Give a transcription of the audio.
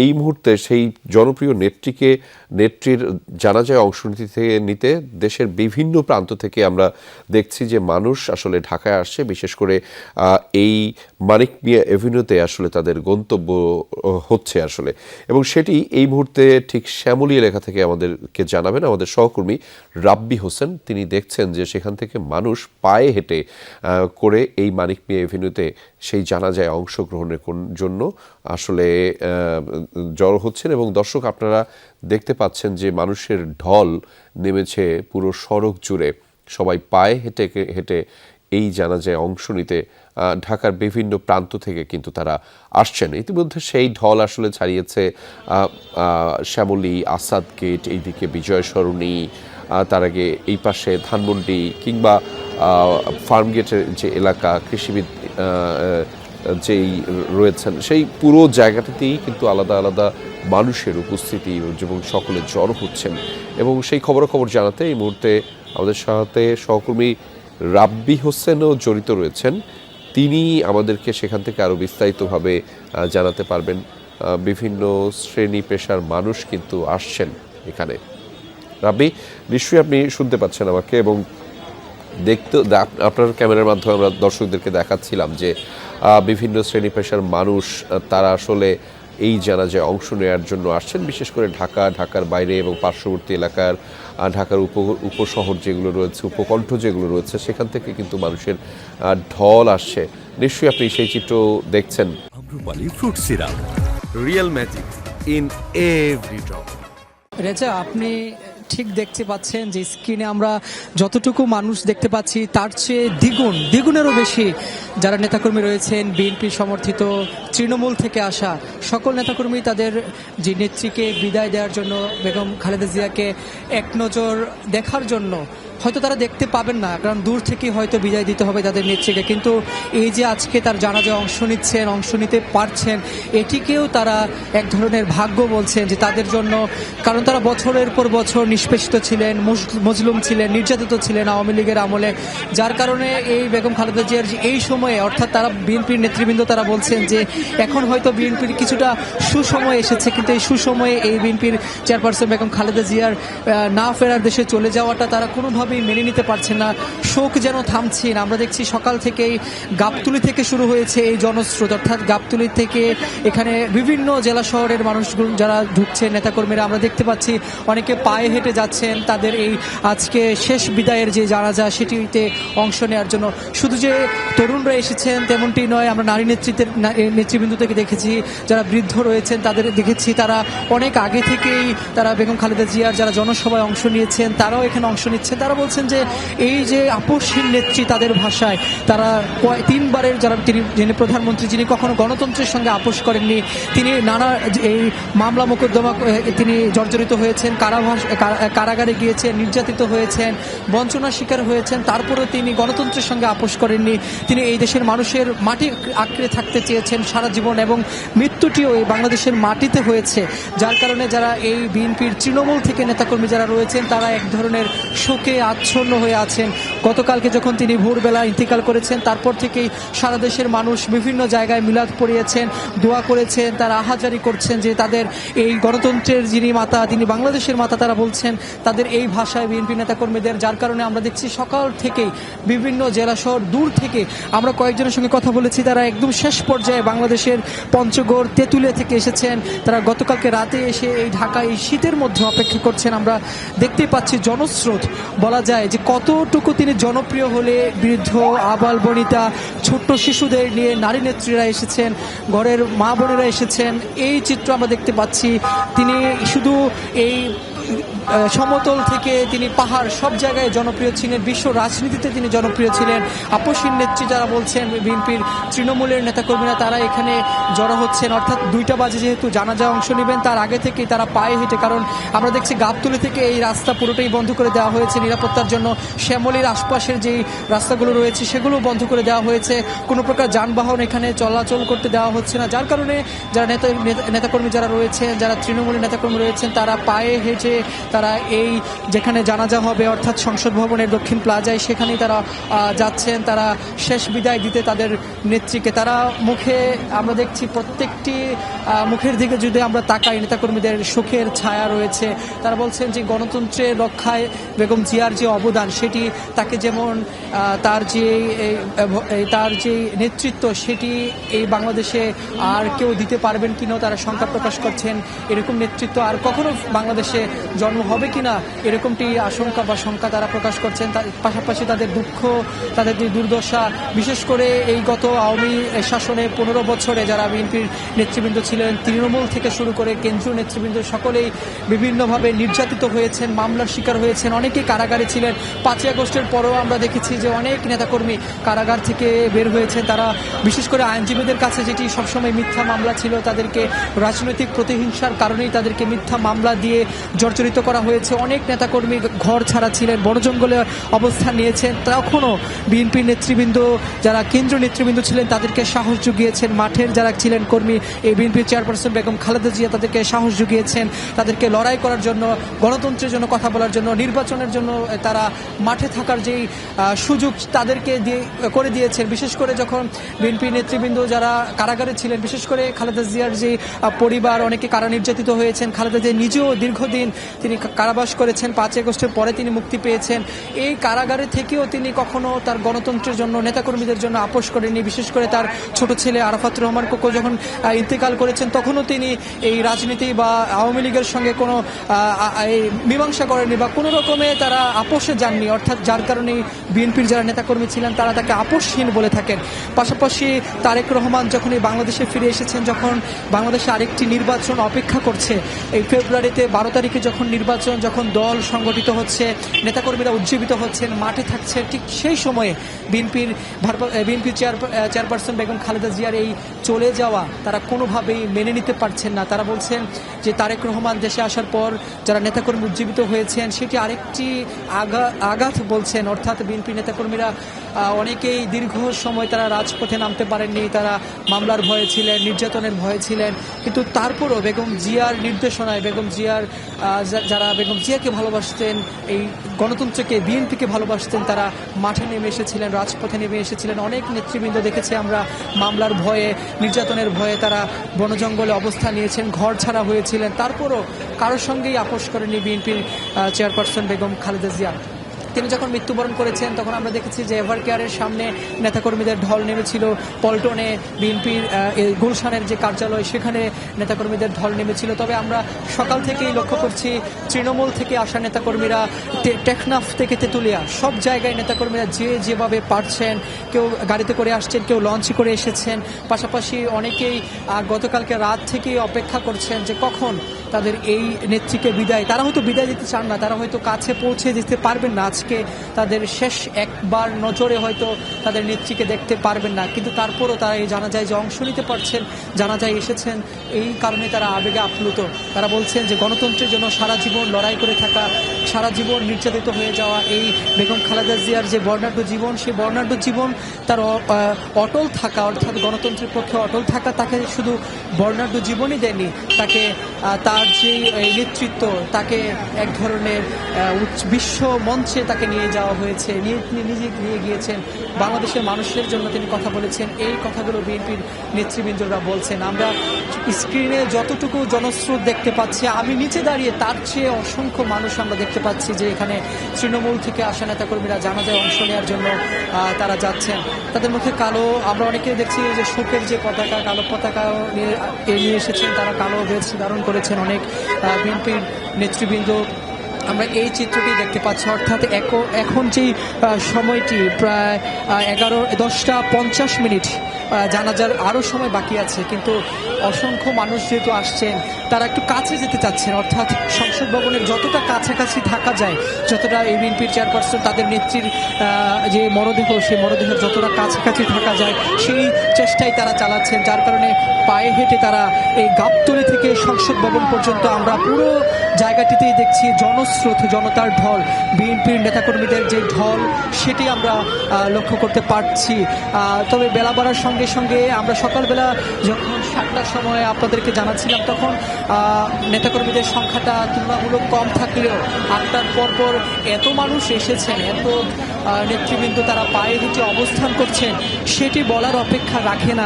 এই মুহূর্তে সেই জনপ্রিয় নেত্রীর জানাজায় অংশ নিতে দেশের বিভিন্ন প্রান্ত থেকে আমরা দেখছি যে মানুষ আসলে ঢাকায় আসছে, বিশেষ করে এই মানিক মিয়া এভিনিউতে আসলে তাদের গন্তব্য হচ্ছে আসলে, এবং সেটি এই মুহূর্তে ঠিক শ্যামলী এলাকা থেকে আমাদেরকে জানাবেন আমাদের সহকর্মী রাব্বি হোসেন। তিনি দেখছেন যে সেখান থেকে মানুষ পায়ে হেঁটে করে এই মানিক মিয়া এভিনিউতে সেই জানাজায় অংশগ্রহণের জন্য আসলে জড়ো হচ্ছেন। এবং দর্শক, আপনারা দেখতে পাচ্ছেন যে মানুষের ঢল নেমেছে পুরো সড়ক জুড়ে, সবাই পায়ে হেঁটে হেঁটে এই জানাজায় অংশ নিতে ঢাকার বিভিন্ন প্রান্ত থেকে কিন্তু তারা আসছেন। ইতিমধ্যে সেই ঢল আসলে ছাড়িয়েছে শ্যামলী, আসাদ গেট, এইদিকে বিজয় সরণি, তার আগে এই পাশে ধানমন্ডি কিংবা ফার্মগেটের যে এলাকা, কৃষিবিদ যেই রয়েছেন, সেই পুরো জায়গাটাতেই কিন্তু আলাদা আলাদা মানুষের উপস্থিতি এবং সকলে জড়ো হচ্ছেন। এবং সেই খবরাখবর জানাতে এই মুহূর্তে আমাদের সাথে সহকর্মী রাব্বি হোসেনও জড়িত রয়েছেন। তিনি আমাদেরকে সেখান থেকে আরও বিস্তারিতভাবে জানাতে পারবেন। বিভিন্ন শ্রেণী পেশার মানুষ কিন্তু আসছেন এখানে। রাব্বি, নিশ্চয়ই আপনি শুনতে পাচ্ছেন আমাকে, এবং দেখতে আপনার ক্যামেরার মাধ্যমে আমরা দর্শকদেরকে দেখাচ্ছিলাম যে বিভিন্ন শ্রেণী পেশার মানুষ তারা আসলে এই জানাজায় অংশ নেওয়ার জন্য আসছেন, বিশেষ করে ঢাকার বাইরে এবং পার্শ্ববর্তী এলাকার ঢাকার উপশহর যেগুলো রয়েছে, উপকণ্ঠ যেগুলো রয়েছে, সেখান থেকে কিন্তু মানুষের ঢল আসছে। নিশ্চয়ই আপনি সেই চিত্র দেখছেন। Amrapali fruit syrup, real magic in every drop. Reza, আপনি ঠিক দেখতে পাচ্ছেন যে স্ক্রিনে আমরা যতটুকু মানুষ দেখতে পাচ্ছি তার চেয়ে দ্বিগুণেরও বেশি যারা নেতাকর্মী রয়েছেন, বিএনপি সমর্থিত, তৃণমূল থেকে আসা সকল নেতাকর্মী তাদের যে নেত্রীকে বিদায় দেওয়ার জন্য, বেগম খালেদা জিয়াকে এক নজর দেখার জন্য, হয়তো তারা দেখতে পাবেন না কারণ দূর থেকে হয়তো বিদায় দিতে হবে তাদের নেত্রীকে, কিন্তু এই যে আজকে তার জানাজায় অংশ নিতে পারছেন, এটিকেও তারা এক ধরনের ভাগ্য বলছেন যে তাদের জন্য। কারণ তারা বছরের পর বছর নিষ্পেষিত ছিলেন, মজলুম ছিলেন, নির্যাতিত ছিলেন আওয়ামী লীগের আমলে, যার কারণে এই বেগম খালেদা জিয়ার এই সময়ে, অর্থাৎ তারা বিএনপির নেতৃবৃন্দ তারা বলছেন যে এখন হয়তো বিএনপির কিছুটা সুসময় এসেছে, কিন্তু এই সুসময়ে এই বিএনপির চেয়ারপারসন বেগম খালেদা জিয়ার না ফেরার দেশে চলে যাওয়াটা তারা কোনোভাবে মেনে নিতে পারছেন না। শোক যেন থামছে না। আমরা দেখছি সকাল থেকেই গাবতলী থেকে শুরু হয়েছে এই জনস্রোত, অর্থাৎ গাবতলী থেকে এখানে বিভিন্ন জেলা শহরের মানুষগুলো যারা ঢুকছেন, নেতাকর্মীরা, আমরা দেখতে পাচ্ছি অনেকে পায়ে হেঁটে যাচ্ছেন তাদের এই আজকে শেষ বিদায়ের যে জানাজা সেটিতে অংশ নেওয়ার জন্য। শুধু যে তরুণরা এসেছেন তেমনটি নয়, আমরা নারী নেতৃবৃন্দ থেকে দেখেছি যারা বৃদ্ধ রয়েছেন তাদের দেখেছি, তারা অনেক আগে থেকেই তারা বেগম খালেদা জিয়ার যারা জনসভায় অংশ নিয়েছেন তারাও এখানে অংশ নিচ্ছেন। তারা বলছেন যে এই যে আপসহীন নেত্রী, তাদের ভাষায় তারা তিনবারের যিনি প্রধানমন্ত্রী, যিনি কখনো গণতন্ত্রের সঙ্গে আপোষ করেননি, তিনি নানা এই মামলা মোকদ্দমা তিনি জর্জরিত হয়েছেন, কারাগারে গিয়েছেন, নির্যাতিত হয়েছেন, বঞ্চনার শিকার হয়েছেন, তারপরেও তিনি গণতন্ত্রের সঙ্গে আপোষ করেননি। তিনি এই দেশের মানুষের মাটি আঁকড়ে থাকতে চেয়েছেন সারা জীবন, এবং মৃত্যুটিও এই বাংলাদেশের মাটিতে হয়েছে, যার কারণে যারা এই বিএনপির তৃণমূল থেকে নেতাকর্মী যারা রয়েছেন তারা এক ধরনের শোকে আচ্ছন্ন হয়ে আছেন। গতকালকে যখন তিনি ভোরবেলা ইন্তিকাল করেছেন তারপর থেকেই সারা দেশের মানুষ বিভিন্ন জায়গায় মিলাদ পড়িয়েছেন, দোয়া করেছেন, তারা আহাজারি করছেন যে তাদের এই গণতন্ত্রের যিনি মাতা, তিনি বাংলাদেশের মাতা, তারা বলছেন তাদের এই ভাষায় বিএনপি নেতাকর্মীদের। যার কারণে আমরা দেখছি সকাল থেকেই বিভিন্ন জেলা শহর দূর থেকে, আমরা কয়েকজনের সঙ্গে কথা বলেছি, তারা একদম শেষ পর্যায়ে বাংলাদেশের পঞ্চগড়, তেঁতুলিয়া থেকে এসেছেন। তারা গতকালকে রাতে এসে এই ঢাকা এই শীতের মধ্যে অপেক্ষা করছেন। আমরা দেখতেই পাচ্ছি জনস্রোত, বলা যায় যে কতটুকু তিনি জনপ্রিয় হলে বৃদ্ধ, আবাল বনিতা, ছোট্ট শিশুদের নিয়ে নারী নেত্রীরা এসেছেন, ঘরের মা বোনেরা এসেছেন, এই চিত্র আমরা দেখতে পাচ্ছি। তিনি শুধু এই সমতল থেকে তিনি পাহাড় সব জায়গায় জনপ্রিয় ছিলেন, বিশ্ব রাজনীতিতে তিনি জনপ্রিয় ছিলেন। আপসহীন নেত্রী যারা বলছেন বিএনপির তৃণমূলের নেতাকর্মীরা তারা এখানে জড়ো হচ্ছেন, অর্থাৎ 2টা বাজে যেহেতু জানাজায় অংশ নেবেন তার আগে থেকেই তারা পায়ে হেঁটে, কারণ আমরা দেখছি গাবতলী থেকে এই রাস্তা পুরোটাই বন্ধ করে দেওয়া হয়েছে নিরাপত্তার জন্য। শ্যামলীর আশপাশের যেই রাস্তাগুলো রয়েছে সেগুলো বন্ধ করে দেওয়া হয়েছে, কোনো প্রকার যানবাহন এখানে চলাচল করতে দেওয়া হচ্ছে না, যার কারণে যারা নেতাকর্মী যারা রয়েছেন, যারা তৃণমূলের নেতাকর্মী রয়েছেন তারা পায়ে হেঁটে তারা এই যেখানে জানাজা হবে অর্থাৎ সংসদ ভবনের দক্ষিণ প্লাজায় সেখানেই তারা যাচ্ছেন তারা শেষ বিদায় দিতে তাদের নেত্রীকে। তারা মুখে আমরা দেখছি প্রত্যেকটি মুখের দিকে যদি আমরা তাকাই নেতাকর্মীদের সুখের ছায়া রয়েছে। তারা বলছেন যে গণতন্ত্রের রক্ষায় বেগম জিয়ার যে অবদান সেটি তাকে যেমন তার যে নেতৃত্ব সেটি এই বাংলাদেশে আর কেউ দিতে পারবেন কিনা তারা শঙ্কা প্রকাশ করছেন। এরকম নেতৃত্ব আর কখনো বাংলাদেশে জন্ম হবে কিনা এরকমটি আশঙ্কা বা শঙ্কা তারা প্রকাশ করছেন। তার পাশাপাশি তাদের দুঃখ তাদের যে দুর্দশা বিশেষ করে এই গত আওয়ামী শাসনে 15 বছরে যারা বিএনপির নেতৃবৃন্দ ছিলেন তৃণমূল থেকে শুরু করে কেন্দ্রীয় নেতৃবৃন্দ সকলেই বিভিন্নভাবে নির্যাতিত হয়েছেন, মামলার শিকার হয়েছেন, অনেকেই কারাগারে ছিলেন। 5ই আগস্টের পরেও আমরা দেখেছি যে অনেক নেতাকর্মী কারাগার থেকে বের হয়েছেন। তারা বিশেষ করে আইনজীবীদের কাছে যেটি সবসময় মিথ্যা মামলা ছিল তাদেরকে রাজনৈতিক প্রতিহিংসার কারণেই তাদেরকে মিথ্যা মামলা দিয়ে জর্জরিত করা হয়েছে। অনেক নেতাকর্মী ঘর ছাড়া ছিলেন, বন জঙ্গলে অবস্থান নিয়েছেন। তখনও বিএনপির নেতৃবৃন্দ যারা কেন্দ্রীয় নেতৃবৃন্দ ছিলেন তাদেরকে সাহস জুগিয়েছেন। মাঠের যারা ছিলেন কর্মী এই বিএনপির চেয়ারপারসন বেগম খালেদা জিয়া তাদেরকে সাহস জুগিয়েছেন, তাদেরকে লড়াই করার জন্য, গণতন্ত্রের জন্য কথা বলার জন্য, নির্বাচনের জন্য তারা মাঠে থাকার যেই সুযোগ তাদেরকে করে দিয়েছেন। বিশেষ করে যখন বিএনপি নেতৃবৃন্দ যারা কারাগারে ছিলেন, বিশেষ করে খালেদা জিয়ার যে পরিবার অনেকে কারা নির্যাতিত হয়েছেন, খালেদা জিয়া নিজেও দীর্ঘদিন তিনি কারাবাস করেছেন, 5 আগস্টের পরে তিনি মুক্তি পেয়েছেন। এই কারাগারে থেকেও তিনি কখনো তার গণতন্ত্রের জন্য নেতাকর্মীদের জন্য আপোষ করেননি। বিশেষ করে তার ছোট ছেলে আরাফাত রহমান কোকো যখন ইন্তেকাল করেছেন তখনও তিনি এই রাজনীতি বা আওয়ামী লীগের সঙ্গে কোনো মীমাংসা করেননি বা কোনো রকমে তারা আপোষে যাননি। অর্থাৎ যার কারণে বিএনপির যারা নেতাকর্মী ছিলেন তারা তাকে আপোষহীন বলে থাকেন। পাশাপাশি তারেক রহমান যখন এই বাংলাদেশে ফিরে এসেছেন, যখন বাংলাদেশে আরেকটি নির্বাচন অপেক্ষা করছে, এই ফেব্রুয়ারিতে 12 তারিখে যখন নির্বাচন, যখন দল সংগঠিত হচ্ছে, নেতাকর্মীরা উজ্জীবিত হচ্ছেন, মাঠে থাকছে, ঠিক সেই সময়ে বিএনপির চেয়ারপারসন বেগম খালেদা জিয়ার এই চলে যাওয়া তারা কোনোভাবেই মেনে নিতে পারছেন না। তারা বলছেন যে তারেক রহমান দেশে আসার পর যারা নেতাকর্মী উজ্জীবিত হয়েছেন সেটি আরেকটি আঘাত বলছেন। অর্থাৎ বিএনপি নেতাকর্মীরা অনেকেই দীর্ঘ সময় তারা রাজপথে নামতে পারেননি, তারা মামলার ভয়ে ছিলেন, নির্যাতনের ভয়ে ছিলেন। কিন্তু তারপরও বেগম জিয়ার নির্দেশনায় যারা বেগম জিয়াকে ভালোবাসতেন, এই গণতন্ত্রকে বিএনপিকে ভালোবাসতেন, তারা মাঠে নেমে এসেছিলেন, রাজপথে নেমে এসেছিলেন। অনেক নেতৃবৃন্দ দেখেছি আমরা মামলার ভয়ে, নির্যাতনের ভয়ে তারা বনজঙ্গলে অবস্থান নিয়েছেন, ঘর ছাড়া হয়েছিলেন। তারপরও কারোর সঙ্গেই আপোষ করেনি বিএনপির চেয়ারপারসন বেগম খালেদা জিয়া। তিনি যখন মৃত্যুবরণ করেছেন তখন আমরা দেখেছি যে এভার কেয়ারের সামনে নেতাকর্মীদের ঢল নেমেছিল, পল্টনে বিএনপির গুলশানের যে কার্যালয় সেখানে নেতাকর্মীদের ঢল নেমেছিল। তবে আমরা সকাল থেকেই লক্ষ্য করছি তৃণমূল থেকে আসা নেতাকর্মীরা, টেকনাফ থেকে তেঁতুলিয়া, সব জায়গায় নেতাকর্মীরা যেভাবে পারছেন, কেউ গাড়িতে করে আসছেন, কেউ লঞ্চে করে এসেছেন। পাশাপাশি অনেকেই গতকালকে রাত থেকেই অপেক্ষা করছেন যে কখন তাদের এই নেত্রীকে বিদায়, তারা হয়তো বিদায় দিতে চান না, তারা হয়তো কাছে পৌঁছে যেতে পারবেন না, আজকে তাদের শেষ একবার নজরে হয়তো তাদের নেত্রীকে দেখতে পারবেন না, কিন্তু তারপরও তারা এই জানাজায় যে অংশ নিতে পারছেন, জানাজায় এসেছেন, এই কারণে তারা আবেগে আপ্লুত। তারা বলছেন যে গণতন্ত্রের জন্য সারা জীবন লড়াই করে থাকা, সারা জীবন নির্যাতিত হয়ে যাওয়া এই বেগম খালেদা জিয়ার যে বর্ণাঢ্য জীবন, সেই বর্ণাঢ্য জীবন তার অটল থাকা, অর্থাৎ গণতন্ত্রের পক্ষে অটল থাকা তাকে শুধু বর্ণাঢ্য জীবনই দেয়নি, তাকে তার যে নেতৃত্ব, তাকে এক ধরনের বিশ্ব মঞ্চে তাকে নিয়ে যাওয়া হয়েছে, নিজে নিয়ে গিয়েছেন, বাংলাদেশের মানুষের জন্য তিনি কথা বলেছেন। এই কথাগুলো বিএনপির নেতৃবৃন্দরা বলছেন। আমরা স্ক্রিনে যতটুকু জনস্রোত দেখতে পাচ্ছি, আমি নিচে দাঁড়িয়ে তার চেয়ে অসংখ্য মানুষ আমরা দেখতে পাচ্ছি যে এখানে তৃণমূল থেকে আসা নেতাকর্মীরা জানাজায় অংশ নেওয়ার জন্য তারা যাচ্ছেন। তাদের মুখে কালো, আমরা অনেকে দেখছি যে শোকের যে পতাকা, কালো পতাকা নিয়ে এসেছেন, তারা কালো ড্রেস ধারণ করেছেন অনেক বিএনপির নেতৃবৃন্দ। আমরা এই চিত্রটি দেখতে পাচ্ছি। অর্থাৎ এখন যেই সময়টি প্রায় 10:50 জানাজার আরও সময় বাকি আছে, কিন্তু অসংখ্য মানুষ যেহেতু আসছেন তারা একটু কাছে যেতে চাচ্ছেন। অর্থাৎ সংসদ ভবনের যতটা কাছাকাছি থাকা যায়, যতটা এই বিএনপির চেয়ারপারসন তাদের নেত্রীর যে মরদেহ, সেই মরদেহের যতটা কাছাকাছি থাকা যায় সেই চেষ্টাই তারা চালাচ্ছেন। যার কারণে পায়ে হেঁটে তারা এই গাবতলী থেকে সংসদ ভবন পর্যন্ত আমরা পুরো জায়গাটিতেই দেখছি জনস্রোত স্রোত, জনতার ঢল, বিএনপির নেতাকর্মীদের যে ঢল সেটি আমরা লক্ষ্য করতে পারছি। তবে বেলা বাড়ার সঙ্গে সঙ্গে আমরা সকালবেলা যখন 7টার সময় আপনাদেরকে জানাচ্ছিলাম তখন নেতাকর্মীদের সংখ্যাটা তুলনামূলক কম থাকলেও 8টার পর এত মানুষ এসেছেন, এত নেতৃবৃন্দ তারা পায়ে হেঁটে অবস্থান করছেন, সেটি বলার অপেক্ষা রাখে না।